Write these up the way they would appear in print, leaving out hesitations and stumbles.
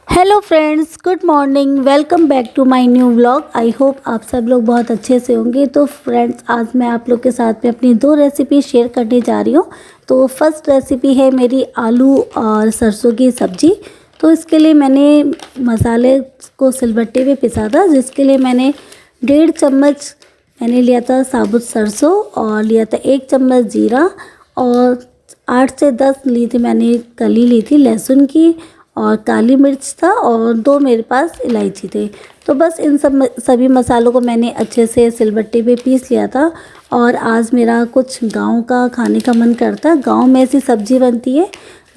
Hello friends, good morning. Welcome back to my new vlog. I hope आप सब लोग बहुत अच्छे से होंगे। तो फ्रेंड्स, आज मैं आप लोग के साथ में अपनी दो रेसिपी शेयर करने जा रही हूँ। तो फर्स्ट रेसिपी है मेरी आलू और सरसों की सब्ज़ी। तो इसके लिए मैंने मसाले को सिलबट्टे पे पिसा था, जिसके लिए मैंने 1.5 चम्मच मैंने लिया था साबुत सरसों और लिया था 1 चम्मच जीरा और 8 से 10 ली थी मैंने कली ली थी लहसुन की और काली मिर्च था और 2 मेरे पास इलायची थे। तो बस इन सभी मसालों को मैंने अच्छे से सिलबट्टे पे पीस लिया था। और आज मेरा कुछ गांव का खाने का मन करता। गांव में ऐसी सब्ज़ी बनती है।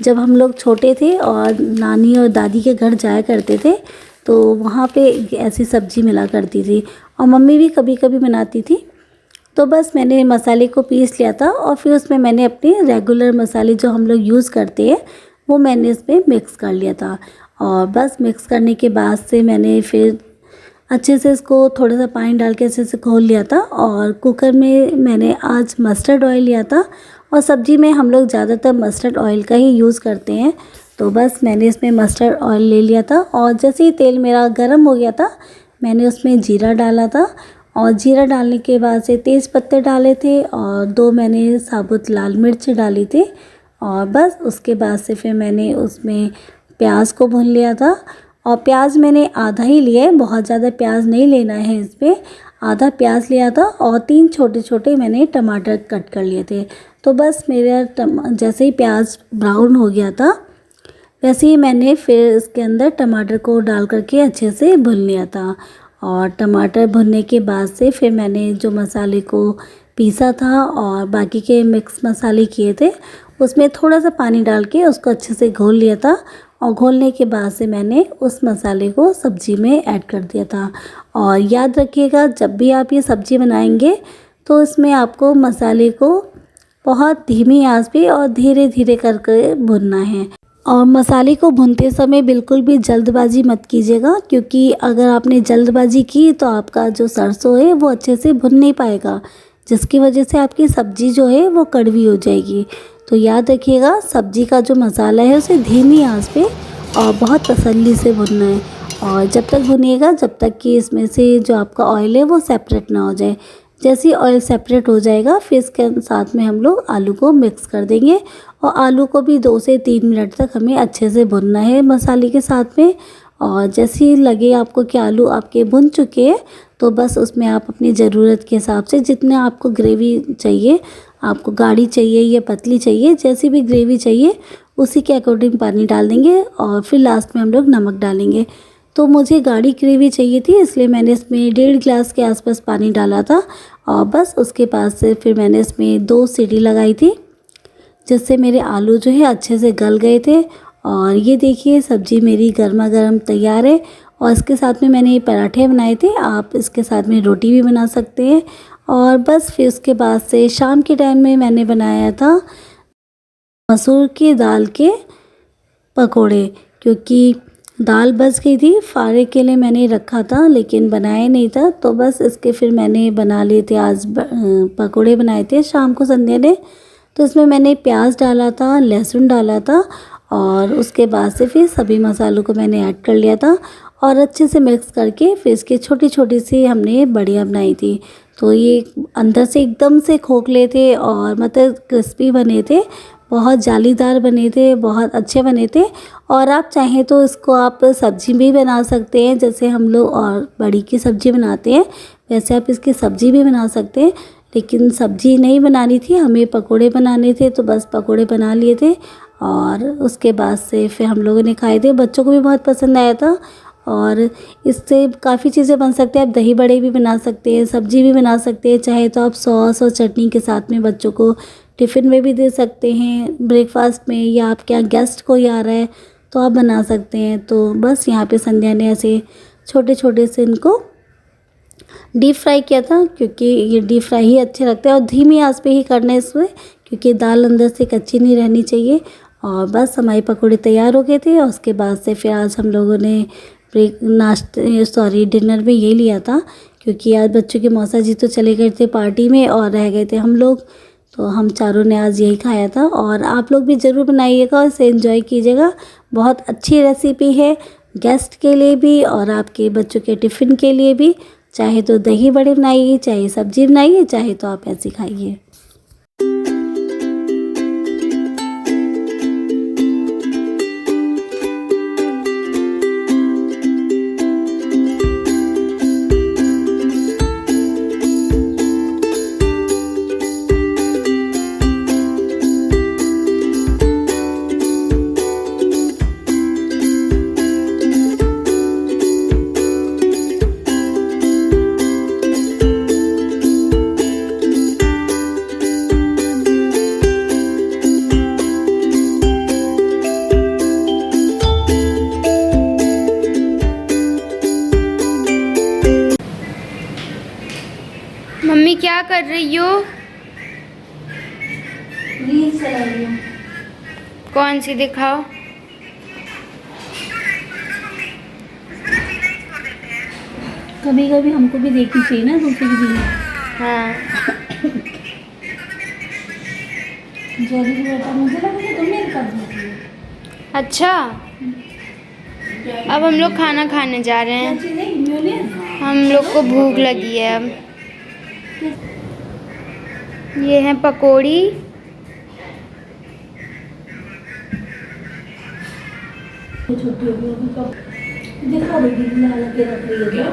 जब हम लोग छोटे थे और नानी और दादी के घर जाया करते थे तो वहाँ पे ऐसी सब्ज़ी मिला करती थी और मम्मी भी कभी कभी बनाती थी। तो बस मैंने मसाले को पीस लिया था और फिर उसमें मैंने अपने रेगुलर मसाले जो हम लोग यूज़ करते हैं वो मैंने इसमें मिक्स कर लिया था। और बस मिक्स करने के बाद से मैंने फिर अच्छे से इसको थोड़ा सा पानी डाल के अच्छे से घोल लिया था। और कुकर में मैंने आज मस्टर्ड ऑयल लिया था और सब्ज़ी में हम लोग ज़्यादातर मस्टर्ड ऑयल का ही यूज़ करते हैं। तो बस मैंने इसमें मस्टर्ड ऑयल ले लिया था और जैसे ही तेल मेरा गर्म हो गया था मैंने उसमें जीरा डाला था। और जीरा डालने के बाद से तेज़ पत्ते डाले थे और 2 मैंने साबुत लाल मिर्च डाली थी। और बस उसके बाद से फिर मैंने उसमें प्याज को भून लिया था। और प्याज मैंने आधा ही लिया है, बहुत ज़्यादा प्याज नहीं लेना है इसमें। आधा प्याज लिया था और 3 छोटे छोटे मैंने टमाटर कट कर लिए थे। तो बस मेरा जैसे ही प्याज ब्राउन हो गया था वैसे ही मैंने फिर इसके अंदर टमाटर को डाल करके अच्छे से भून लिया था। और टमाटर भुनने के बाद से फिर मैंने जो मसाले को पीसा था और बाकी के मिक्स मसाले किए थे उसमें थोड़ा सा पानी डाल के उसको अच्छे से घोल लिया था। और घोलने के बाद से मैंने उस मसाले को सब्ज़ी में ऐड कर दिया था। और याद रखिएगा, जब भी आप ये सब्ज़ी बनाएंगे तो इसमें आपको मसाले को बहुत धीमी आंच पे और धीरे धीरे करके भुनना है। और मसाले को भूनते समय बिल्कुल भी जल्दबाजी मत कीजिएगा, क्योंकि अगर आपने जल्दबाजी की तो आपका जो सरसों है वो अच्छे से भुन नहीं पाएगा, जिसकी वजह से आपकी सब्ज़ी जो है वो कड़वी हो जाएगी। तो याद रखिएगा, सब्ज़ी का जो मसाला है उसे धीमी आंच पे और बहुत तसल्ली से भुनना है। और जब तक भुनिएगा जब तक कि इसमें से जो आपका ऑयल है वो सेपरेट ना हो जाए। जैसे ही ऑयल सेपरेट हो जाएगा फिर इसके साथ में हम लोग आलू को मिक्स कर देंगे। और आलू को भी 2 से 3 मिनट तक हमें अच्छे से भुनना है मसाले के साथ में। और जैसे ही लगे आपको कि आलू आपके भुन चुके हैं तो बस उसमें आप अपनी ज़रूरत के हिसाब से जितने आपको ग्रेवी चाहिए, आपको गाढ़ी चाहिए या पतली चाहिए, जैसी भी ग्रेवी चाहिए उसी के अकॉर्डिंग पानी डाल देंगे। और फिर लास्ट में हम लोग नमक डालेंगे। तो मुझे गाढ़ी ग्रेवी चाहिए थी, इसलिए मैंने इसमें 1.5 गिलास के आसपास पानी डाला था। और बस उसके बाद से फिर मैंने इसमें 2 सीटी लगाई थी, जिससे मेरे आलू जो है अच्छे से गल गए थे। और ये देखिए, सब्ज़ी मेरी गर्मा गर्म तैयार है। और इसके साथ में मैंने ये पराठे बनाए थे, आप इसके साथ में रोटी भी बना सकते हैं। और बस फिर उसके बाद से शाम के टाइम में मैंने बनाया था मसूर की दाल के पकोड़े, क्योंकि दाल बच गई थी। फाड़े के लिए मैंने रखा था लेकिन बनाया नहीं था, तो बस इसके फिर मैंने बना लिए थे। आज पकोड़े बनाए थे शाम को संध्या ने। तो इसमें मैंने प्याज डाला था, लहसुन डाला था और उसके बाद से फिर सभी मसालों को मैंने ऐड कर लिया था। और अच्छे से मिक्स करके फिर इसकी छोटी छोटी सी हमने बड़ियाँ बनाई थी। तो ये अंदर से एकदम से खोखले थे और मतलब क्रिस्पी बने थे, बहुत जालीदार बने थे, बहुत अच्छे बने थे। और आप चाहें तो इसको आप सब्ज़ी भी बना सकते हैं, जैसे हम लोग और बड़ी की सब्ज़ी बनाते हैं वैसे आप इसकी सब्ज़ी भी बना सकते हैं। लेकिन सब्ज़ी नहीं बनानी थी, हमें पकोड़े बनाने थे, तो बस पकोड़े बना लिए थे। और उसके बाद से फिर हम लोगों ने खाए थे, बच्चों को भी बहुत पसंद आया था। और इससे काफ़ी चीज़ें बन सकते हैं, आप दही बड़े भी बना सकते हैं, सब्ज़ी भी बना सकते हैं। चाहे तो आप सॉस और चटनी के साथ में बच्चों को टिफ़िन में भी दे सकते हैं, ब्रेकफास्ट में, या आपके यहाँ गेस्ट कोई आ रहा है तो आप बना सकते हैं। तो बस यहाँ पे संध्या ने ऐसे छोटे छोटे से इनको डीप फ्राई किया था, क्योंकि ये डीप फ्राई ही अच्छे लगते हैं। और धीमी आंच पे ही करना है इसमें, क्योंकि दाल अंदर से कच्ची नहीं रहनी चाहिए। और बस हमारे पकौड़े तैयार हो गए थे। और उसके बाद से फिर आज हम लोगों ने डिनर में ये लिया था, क्योंकि आज बच्चों के मौसा जी तो चले गए थे पार्टी में और रह गए थे हम लोग। तो हम चारों ने आज यही खाया था। और आप लोग भी ज़रूर बनाइएगा और इसे एंजॉय कीजिएगा, बहुत अच्छी रेसिपी है। गेस्ट के लिए भी और आपके बच्चों के टिफ़िन के लिए भी। चाहे तो दही बड़े बनाइए, चाहे सब्जी बनाइए, चाहे तो आप ऐसे खाइए। मम्मी क्या कर रही हो? रील्स चला रही हूँ। कौन सी दिखाओ? कभी कभी हमको भी देखनी चाहिए ना दूसरे की रील। हाँ। जल्दी से बेटा, मुझे लगा कि तुम मेरे पास बैठी हो। अच्छा, अब हम लोग खाना खाने जा रहे क्या हैं। चीज़ है? म्यूनियन? हम लोग को भूख लगी है अब। ये है पकौड़ी। छुट्टी होगी अभी कब दिखा देगी, ला के रख रही है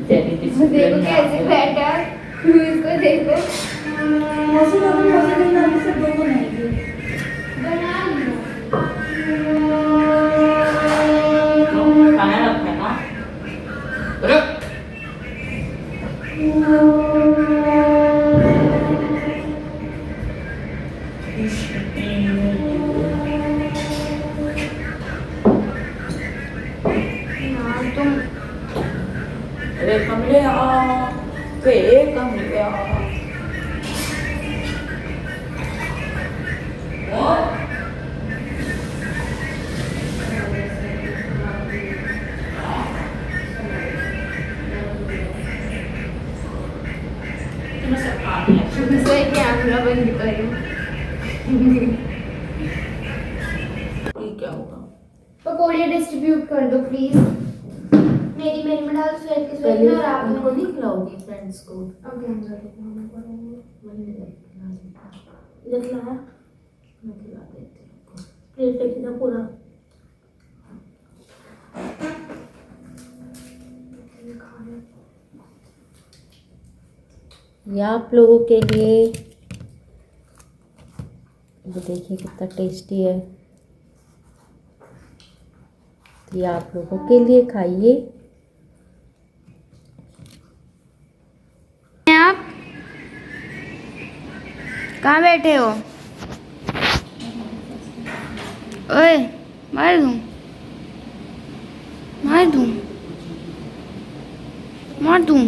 देखो कैसे बैठा, इसको देखो। मौसी का भी मौसी नहीं लाने से दो बनाएगी। बना लो। खाना रखा ना। तुम अरे कमले कमले कैमरा बंद करो। क्या होगा? पकौड़े डिस्ट्रीब्यूट कर दो प्लीज। मेरी में डाल स्वेट के स्वेट में और आप उनको नहीं खिलाओगी फ्रेंड्स को? ओके हम जाते हैं। जब लाया मैं खिला देती हूँ। प्लेट लेके जा पूरा। ये आप लोगों के लिए, ये देखिए कितना टेस्टी है। ये आप लोगों के लिए, खाइए। आप कहाँ बैठे हो? ओए, मार दूँ, मार दूँ, मार दूँ।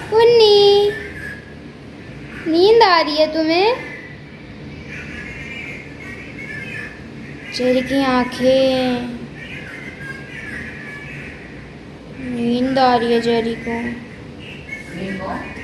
पुन्नी, नींद आ रही है तुम्हें? चेरी की आंखें, नींद आ रही है जेरी को। देखो